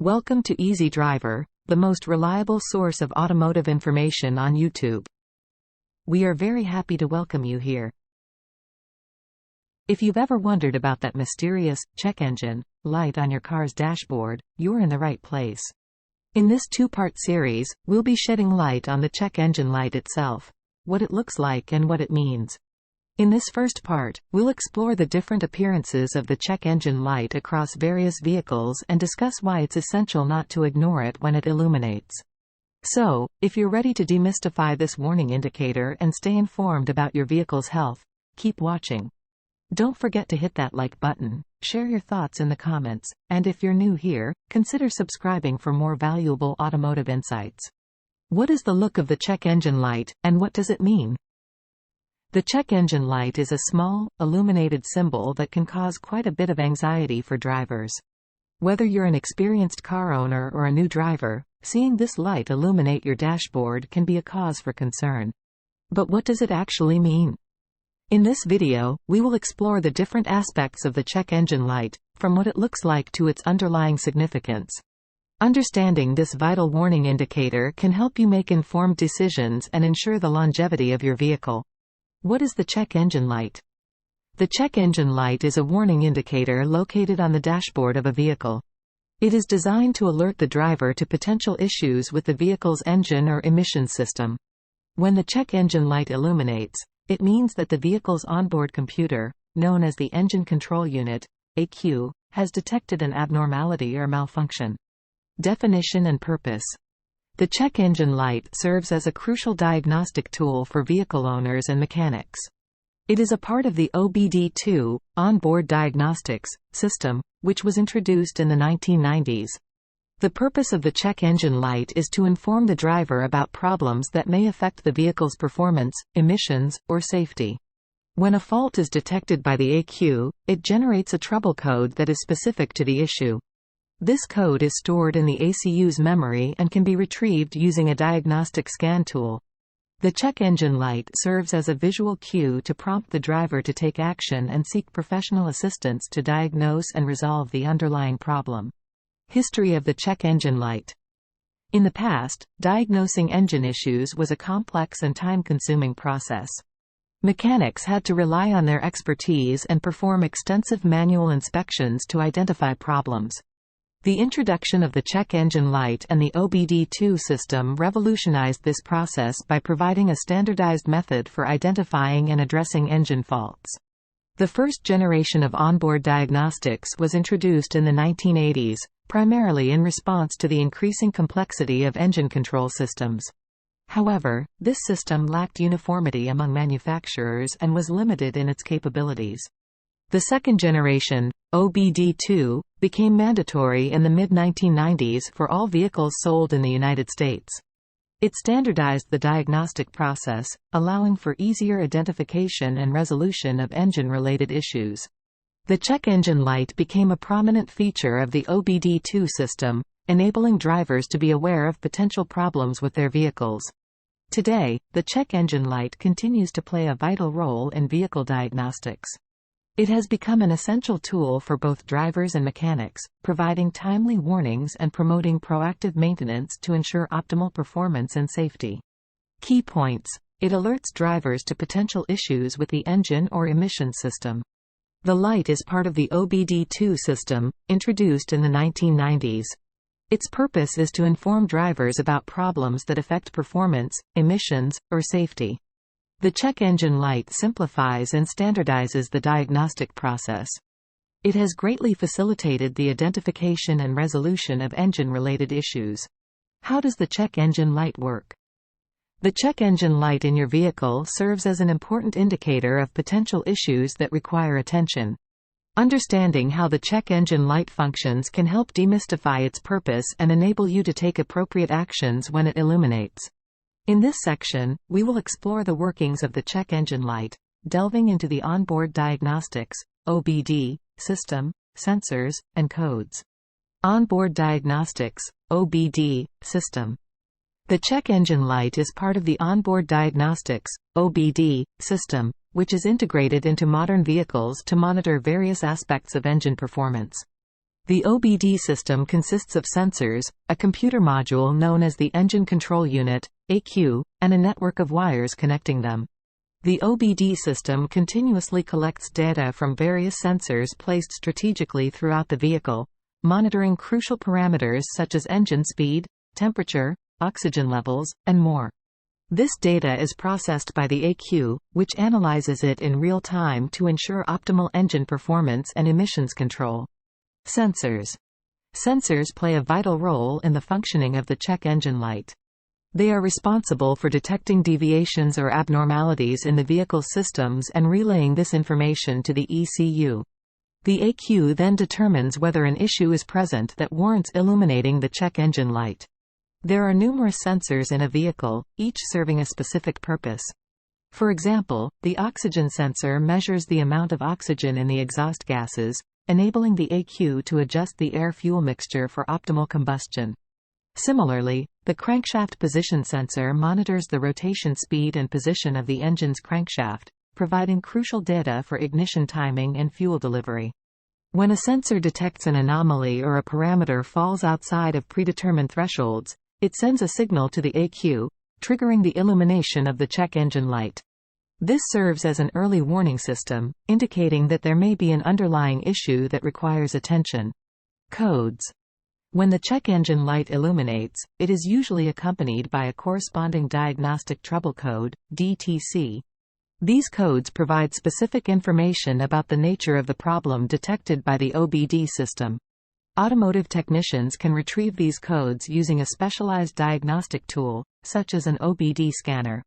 Welcome to Easy Driver, the most reliable source of automotive information on YouTube. We are very happy to welcome you here. If you've ever wondered about that mysterious check engine light on your car's dashboard, you're in the right place. In this two-part series, we'll be shedding light on the check engine light itself, what it looks like and what it means. In this first part, we'll explore the different appearances of the check engine light across various vehicles and discuss why it's essential not to ignore it when it illuminates. So, if you're ready to demystify this warning indicator and stay informed about your vehicle's health, keep watching. Don't forget to hit that like button, share your thoughts in the comments, and if you're new here, consider subscribing for more valuable automotive insights. What is the look of the check engine light, and what does it mean? The check engine light is a small, illuminated symbol that can cause quite a bit of anxiety for drivers. Whether you're an experienced car owner or a new driver, seeing this light illuminate your dashboard can be a cause for concern. But what does it actually mean? In this video, we will explore the different aspects of the check engine light, from what it looks like to its underlying significance. Understanding this vital warning indicator can help you make informed decisions and ensure the longevity of your vehicle. What is the check engine light? The check engine light is a warning indicator located on the dashboard of a vehicle. It is designed to alert the driver to potential issues with the vehicle's engine or emissions system. When the check engine light illuminates, it means that the vehicle's onboard computer, known as the Engine Control Unit, ECU, has detected an abnormality or malfunction. Definition and purpose. The check engine light serves as a crucial diagnostic tool for vehicle owners and mechanics. It is a part of the OBD-II, onboard diagnostics, system, which was introduced in the 1990s. The purpose of the check engine light is to inform the driver about problems that may affect the vehicle's performance, emissions, or safety. When a fault is detected by the ECU, it generates a trouble code that is specific to the issue. This code is stored in the ECU's memory and can be retrieved using a diagnostic scan tool. The check engine light serves as a visual cue to prompt the driver to take action and seek professional assistance to diagnose and resolve the underlying problem. History of the check engine light. In the past, diagnosing engine issues was a complex and time-consuming process. Mechanics had to rely on their expertise and perform extensive manual inspections to identify problems. The introduction of the check engine light and the OBD-II system revolutionized this process by providing a standardized method for identifying and addressing engine faults. The first generation of onboard diagnostics was introduced in the 1980s, primarily in response to the increasing complexity of engine control systems. However, this system lacked uniformity among manufacturers and was limited in its capabilities. The second generation, OBD-II, became mandatory in the mid-1990s for all vehicles sold in the United States. It standardized the diagnostic process, allowing for easier identification and resolution of engine-related issues. The check engine light became a prominent feature of the OBD-II system, enabling drivers to be aware of potential problems with their vehicles. Today, the check engine light continues to play a vital role in vehicle diagnostics. It has become an essential tool for both drivers and mechanics, providing timely warnings and promoting proactive maintenance to ensure optimal performance and safety. Key points. It alerts drivers to potential issues with the engine or emission system. The light is part of the OBD-II system, introduced in the 1990s. Its purpose is to inform drivers about problems that affect performance, emissions, or safety. The check engine light simplifies and standardizes the diagnostic process. It has greatly facilitated the identification and resolution of engine-related issues. How does the check engine light work? The check engine light in your vehicle serves as an important indicator of potential issues that require attention. Understanding how the check engine light functions can help demystify its purpose and enable you to take appropriate actions when it illuminates. In this section, we will explore the workings of the check engine light, delving into the onboard diagnostics (OBD) system, sensors, and codes. Onboard diagnostics (OBD) system. The check engine light is part of the onboard diagnostics (OBD) system, which is integrated into modern vehicles to monitor various aspects of engine performance. The OBD system consists of sensors, a computer module known as the Engine Control Unit, ECU, and a network of wires connecting them. The OBD system continuously collects data from various sensors placed strategically throughout the vehicle, monitoring crucial parameters such as engine speed, temperature, oxygen levels, and more. This data is processed by the ECU, which analyzes it in real time to ensure optimal engine performance and emissions control. Sensors. Sensors play a vital role in the functioning of the check engine light. They are responsible for detecting deviations or abnormalities in the vehicle's systems and relaying this information to the ECU. The ECU then determines whether an issue is present that warrants illuminating the check engine light. There are numerous sensors in a vehicle, each serving a specific purpose. For example, the oxygen sensor measures the amount of oxygen in the exhaust gases, enabling the ECU to adjust the air-fuel mixture for optimal combustion. Similarly, the crankshaft position sensor monitors the rotation speed and position of the engine's crankshaft, providing crucial data for ignition timing and fuel delivery. When a sensor detects an anomaly or a parameter falls outside of predetermined thresholds, it sends a signal to the ECU, triggering the illumination of the check engine light. This serves as an early warning system, indicating that there may be an underlying issue that requires attention. Codes. When the check engine light illuminates, it is usually accompanied by a corresponding diagnostic trouble code, DTC. These codes provide specific information about the nature of the problem detected by the OBD system. Automotive technicians can retrieve these codes using a specialized diagnostic tool, such as an OBD scanner.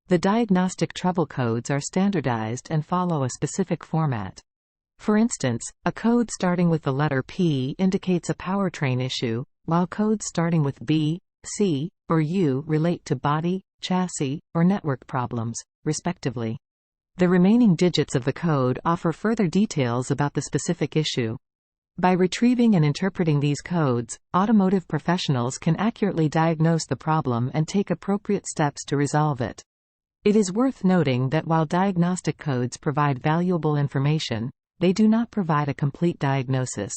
The diagnostic trouble codes are standardized and follow a specific format. For instance, a code starting with the letter P indicates a powertrain issue, while codes starting with B, C, or U relate to body, chassis, or network problems, respectively. The remaining digits of the code offer further details about the specific issue. By retrieving and interpreting these codes, automotive professionals can accurately diagnose the problem and take appropriate steps to resolve it. It is worth noting that while diagnostic codes provide valuable information, they do not provide a complete diagnosis.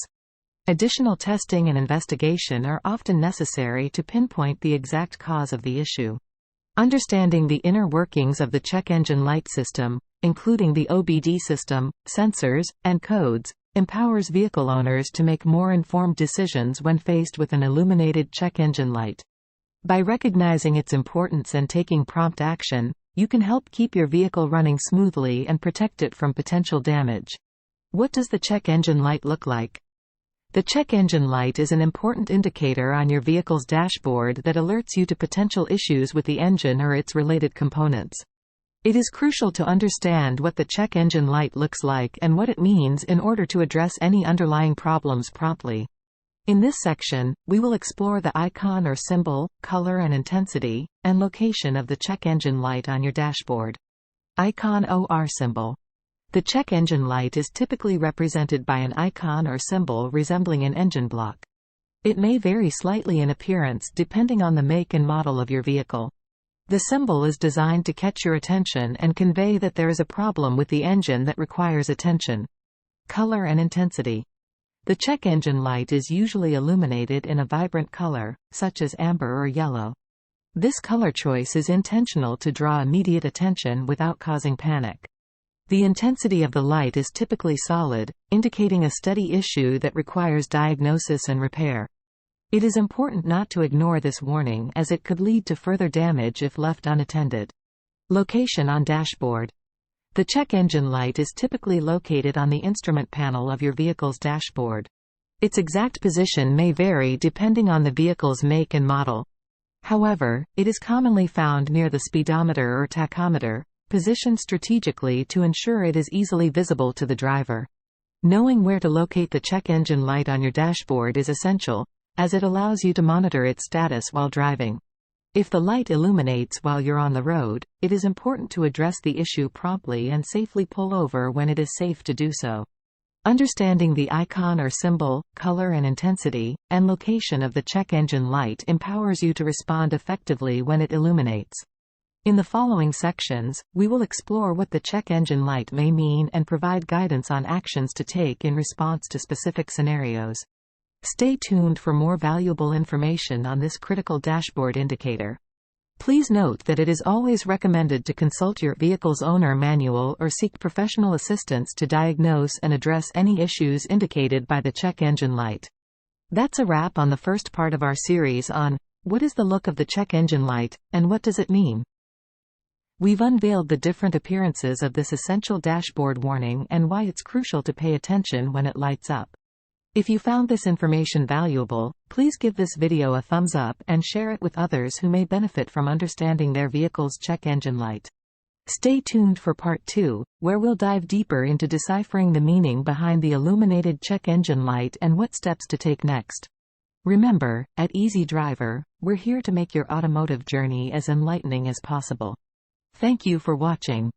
Additional testing and investigation are often necessary to pinpoint the exact cause of the issue. Understanding the inner workings of the check engine light system, including the OBD system, sensors, and codes, empowers vehicle owners to make more informed decisions when faced with an illuminated check engine light. By recognizing its importance and taking prompt action, you can help keep your vehicle running smoothly and protect it from potential damage. What does the check engine light look like? The check engine light is an important indicator on your vehicle's dashboard that alerts you to potential issues with the engine or its related components. It is crucial to understand what the check engine light looks like and what it means in order to address any underlying problems promptly. In this section, we will explore the icon or symbol, color and intensity, and location of the check engine light on your dashboard. Icon or symbol. The check engine light is typically represented by an icon or symbol resembling an engine block. It may vary slightly in appearance depending on the make and model of your vehicle. The symbol is designed to catch your attention and convey that there is a problem with the engine that requires attention. Color and intensity. The check engine light is usually illuminated in a vibrant color, such as amber or yellow. This color choice is intentional to draw immediate attention without causing panic. The intensity of the light is typically solid, indicating a steady issue that requires diagnosis and repair. It is important not to ignore this warning as it could lead to further damage if left unattended. Location on dashboard. The check engine light is typically located on the instrument panel of your vehicle's dashboard. Its exact position may vary depending on the vehicle's make and model. However, it is commonly found near the speedometer or tachometer, positioned strategically to ensure it is easily visible to the driver. Knowing where to locate the check engine light on your dashboard is essential, as it allows you to monitor its status while driving. If the light illuminates while you're on the road, it is important to address the issue promptly and safely pull over when it is safe to do so. Understanding the icon or symbol, color and intensity, and location of the check engine light empowers you to respond effectively when it illuminates. In the following sections, we will explore what the check engine light may mean and provide guidance on actions to take in response to specific scenarios. Stay tuned for more valuable information on this critical dashboard indicator. Please note that it is always recommended to consult your vehicle's owner manual or seek professional assistance to diagnose and address any issues indicated by the check engine light. That's a wrap on the first part of our series on what is the look of the check engine light, and what does it mean? We've unveiled the different appearances of this essential dashboard warning and why it's crucial to pay attention when it lights up. If you found this information valuable, please give this video a thumbs up and share it with others who may benefit from understanding their vehicle's check engine light. Stay tuned for part 2, where we'll dive deeper into deciphering the meaning behind the illuminated check engine light and what steps to take next. Remember, at Easy Driver, we're here to make your automotive journey as enlightening as possible. Thank you for watching.